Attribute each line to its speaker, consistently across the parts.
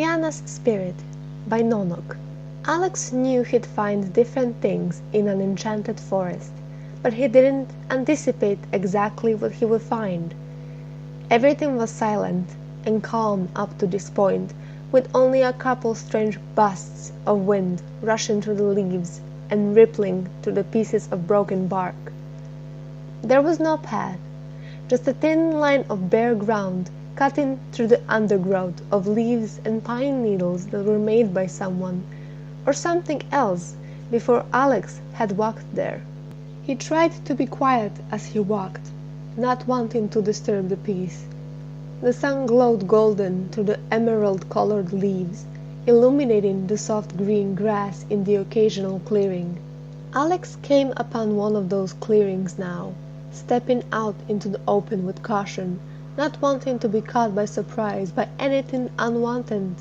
Speaker 1: Nayana's Spirit by Nonok. Alex knew he'd find different things in an enchanted forest, but he didn't anticipate exactly what he would find. Everything was silent and calm up to this point, with only a couple strange gusts of wind rushing through the leaves and rippling through the pieces of broken bark. There was no path, just a thin line of bare ground cutting through the undergrowth of leaves and pine needles that were made by someone, or something else, before Alex had walked there. He tried to be quiet as he walked, not wanting to disturb the peace. The sun glowed golden through the emerald-colored leaves, illuminating the soft green grass in the occasional clearing. Alex came upon one of those clearings now, stepping out into the open with caution, not wanting to be caught by surprise by anything unwanted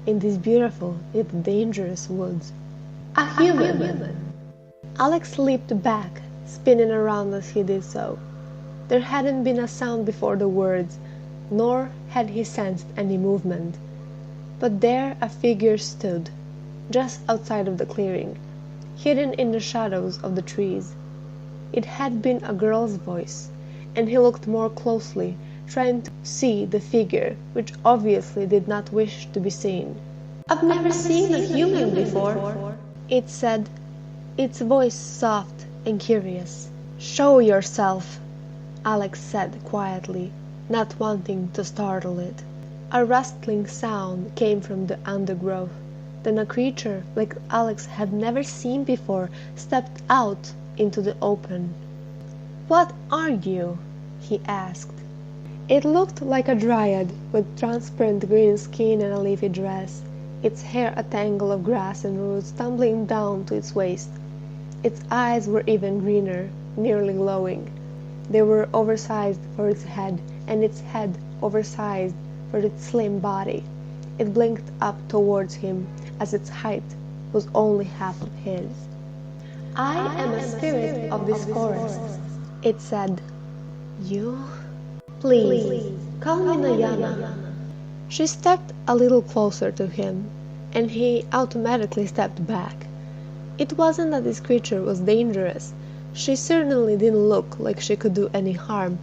Speaker 1: in these beautiful yet dangerous woods. A human! Alex leaped back, spinning around as he did so. There hadn't been a sound before the words, nor had he sensed any movement. But there a figure stood, just outside of the clearing, hidden in the shadows of the trees. It had been a girl's voice, and he looked more closely, trying to see the figure, which obviously did not wish to be seen. "I've never seen a human before," it said, its voice soft and curious. "Show yourself," Alex said quietly, not wanting to startle it. A rustling sound came from the undergrowth. Then a creature like Alex had never seen before stepped out into the open. "What are you?" he asked. It looked like a dryad with transparent green skin and a leafy dress, its hair a tangle of grass and roots tumbling down to its waist. Its eyes were even greener, nearly glowing. They were oversized for its head, and its head oversized for its slim body. It blinked up towards him as its height was only half of his. "I am a spirit of this forest," it said. "You? Please, call me Nayana." She stepped a little closer to him, and he automatically stepped back. It wasn't that this creature was dangerous. She certainly didn't look like she could do any harm,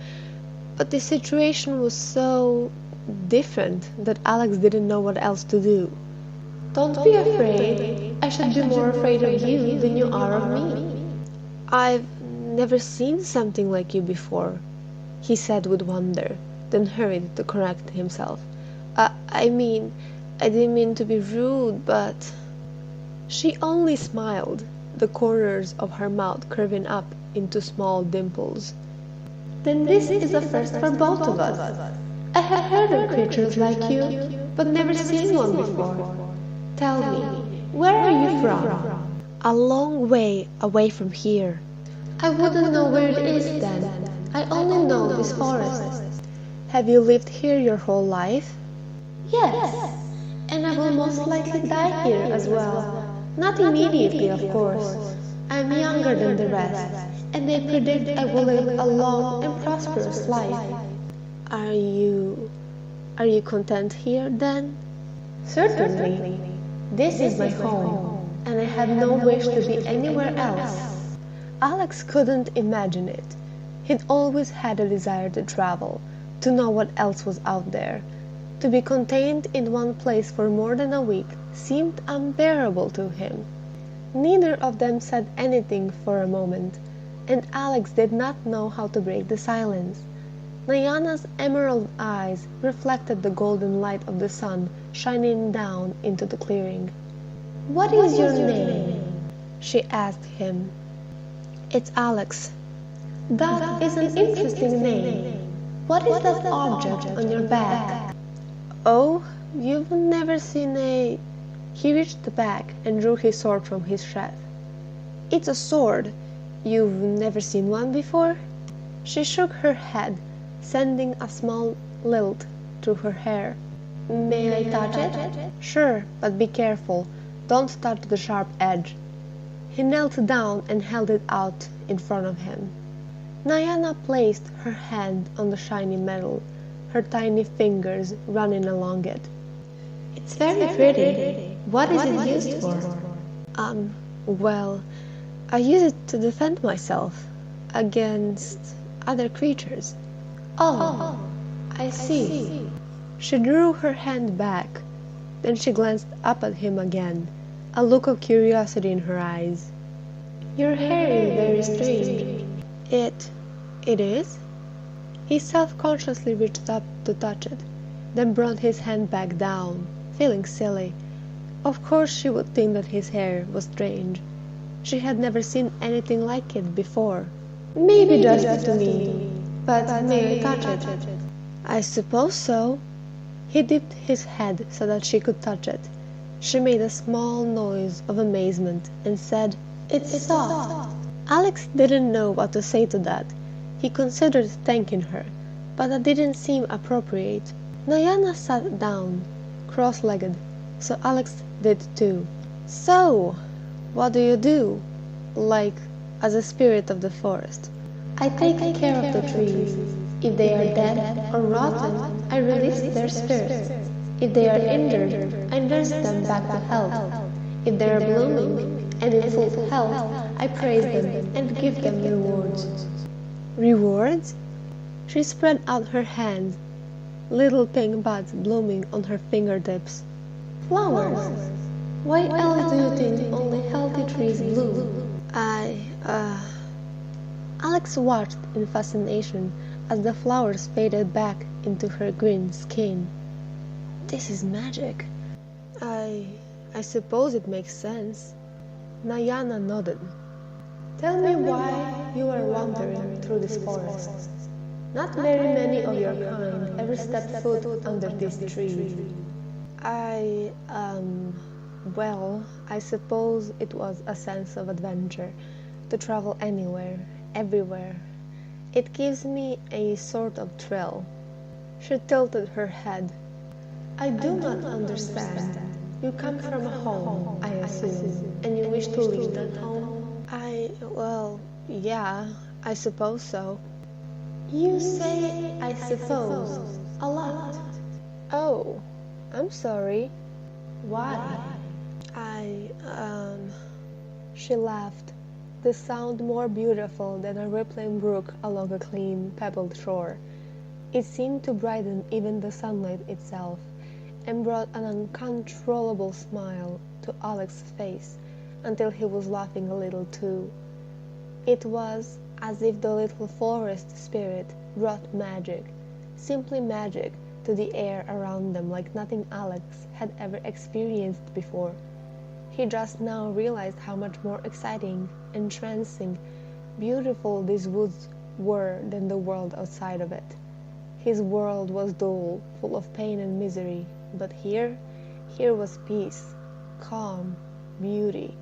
Speaker 1: but the situation was so different that Alex didn't know what else to do. "Don't be afraid. I should be more afraid of you than you are of me." "I've never seen something like you before," he said with wonder, then hurried to correct himself. I didn't mean to be rude, but—" She only smiled, the corners of her mouth curving up into small dimples. "Then this is a first for both of us. I have heard of creatures like you, but never seen one before. Tell me, where are you from?" "A long way away from here." "I wouldn't know where it is then. I only know this forest." "Have you lived here your whole life?" "Yes, and I will most likely die here as well. Not immediately, of course. I'm younger than the rest, and they predict I will live a long and prosperous life." Are you content here, then?" "Certainly. This is my home, and I have no wish to be anywhere else." Alex couldn't imagine it. He'd always had a desire to travel, to know what else was out there. To be contained in one place for more than a week seemed unbearable to him. Neither of them said anything for a moment, and Alex did not know how to break the silence. Nayana's emerald eyes reflected the golden light of the sun shining down into the clearing. "What is your name?" she asked him. "It's Alex." "That is an interesting name. What is that object on your back?" "Oh, you've never seen a—" He reached back and drew his sword from his sheath. "It's a sword. You've never seen one before?" She shook her head, sending a small lilt through her hair. "May I touch it?" "Sure, but be careful. Don't touch the sharp edge." He knelt down and held it out in front of him. Nayana placed her hand on the shiny metal, her tiny fingers running along it. It's very pretty. What is it used for? Well, I use it to defend myself against other creatures. Oh, I see. She drew her hand back. Then she glanced up at him again, a look of curiosity in her eyes. Your hair is very strange. It is? He self-consciously reached up to touch it, then brought his hand back down, feeling silly. Of course she would think that his hair was strange. She had never seen anything like it before. Maybe just to me, but may I touch it? I suppose so. He dipped his head so that she could touch it. She made a small noise of amazement and said, "It's soft." Alex didn't know what to say to that. He considered thanking her, but that didn't seem appropriate. Nayana sat down, cross-legged, so Alex did too. "So, what do you do? Like, as a spirit of the forest?" "I take care of the trees. If they are dead or rotten, I release their spirits. If they are injured, I nurse them back to health. If they are blooming and in full health, I praise them and give them rewards." Rewards? She spread out her hands, little pink buds blooming on her fingertips. Flowers. Why else do you think only healthy trees bloom? Alex watched in fascination as the flowers faded back into her green skin. This is magic. I suppose it makes sense. Nayana nodded. Tell me why you are wandering through this forest. Not very many of your kind ever stepped foot under this tree. Well, I suppose it was a sense of adventure, to travel anywhere, everywhere. It gives me a sort of thrill. She tilted her head. I do not understand. You come from a home, I assume, and you wish to leave that home? Well, yeah, I suppose so. You say I suppose a lot. Oh, I'm sorry. Why? She laughed, the sound more beautiful than a rippling brook along a clean, pebbled shore. It seemed to brighten even the sunlight itself, and brought an uncontrollable smile to Alex's face, until he was laughing a little too. It was as if the little forest spirit brought magic, simply magic, to the air around them like nothing Alex had ever experienced before. He just now realized how much more exciting, entrancing, beautiful these woods were than the world outside of it. His world was dull, full of pain and misery, but here was peace, calm, beauty.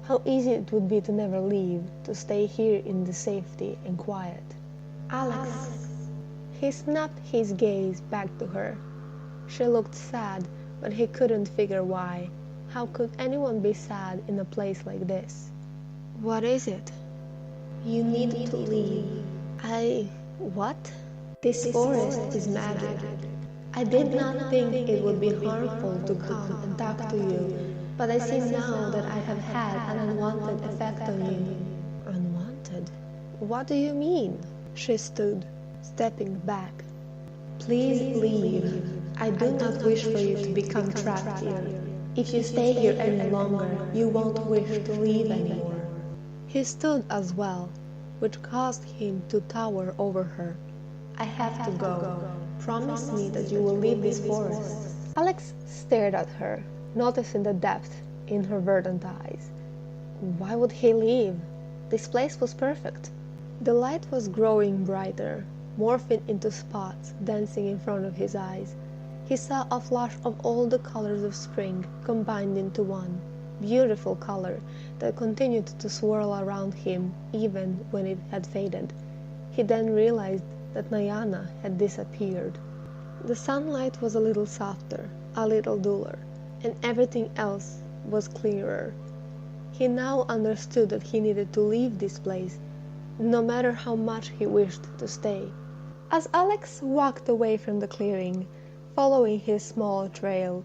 Speaker 1: How easy it would be to never leave, to stay here in the safety and quiet. Alex. He snapped his gaze back to her. She looked sad, but he couldn't figure why. How could anyone be sad in a place like this? What is it? You need to leave. What? This forest is magic. I did not think it would be harmful to come and talk to you, but I see now that I have had an unwanted effect on you. Unwanted? What do you mean? She stood, stepping back. Please leave. I do not wish for you to become trapped here. If you stay here any longer, you won't wish to leave anymore. He stood as well, which caused him to tower over her. I have to go. Promise me that you will leave this forest. Alex stared at her, noticing the depth in her verdant eyes. Why would he leave? This place was perfect. The light was growing brighter, morphing into spots dancing in front of his eyes. He saw a flash of all the colors of spring combined into one, beautiful color that continued to swirl around him even when it had faded. He then realized that Nayana had disappeared. The sunlight was a little softer, a little duller, and everything else was clearer. He now understood that he needed to leave this place, no matter how much he wished to stay. As Alex walked away from the clearing, following his small trail,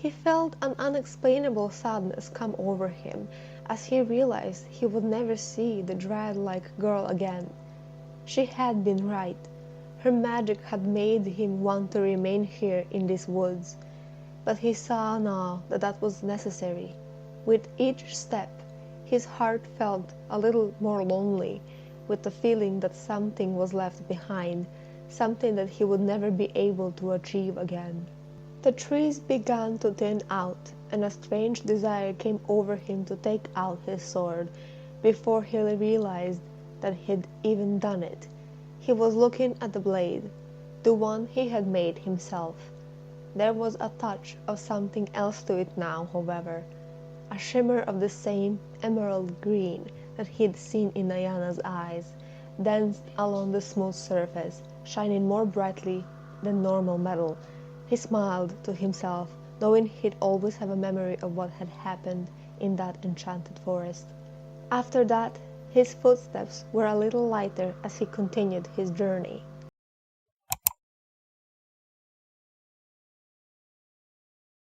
Speaker 1: He felt an unexplainable sadness come over him as he realized he would never see the dread-like girl again. She had been right. Her magic had made him want to remain here in these woods, but he saw now that that was necessary. With each step, his heart felt a little more lonely, with the feeling that something was left behind, something that he would never be able to achieve again. The trees began to thin out, and a strange desire came over him to take out his sword before he realized that he'd even done it. He was looking at the blade, the one he had made himself. There was a touch of something else to it now, however, a shimmer of the same emerald green that he'd seen in Nayana's eyes, danced along the smooth surface, shining more brightly than normal metal. He smiled to himself, knowing he'd always have a memory of what had happened in that enchanted forest. After that, his footsteps were a little lighter as he continued his journey.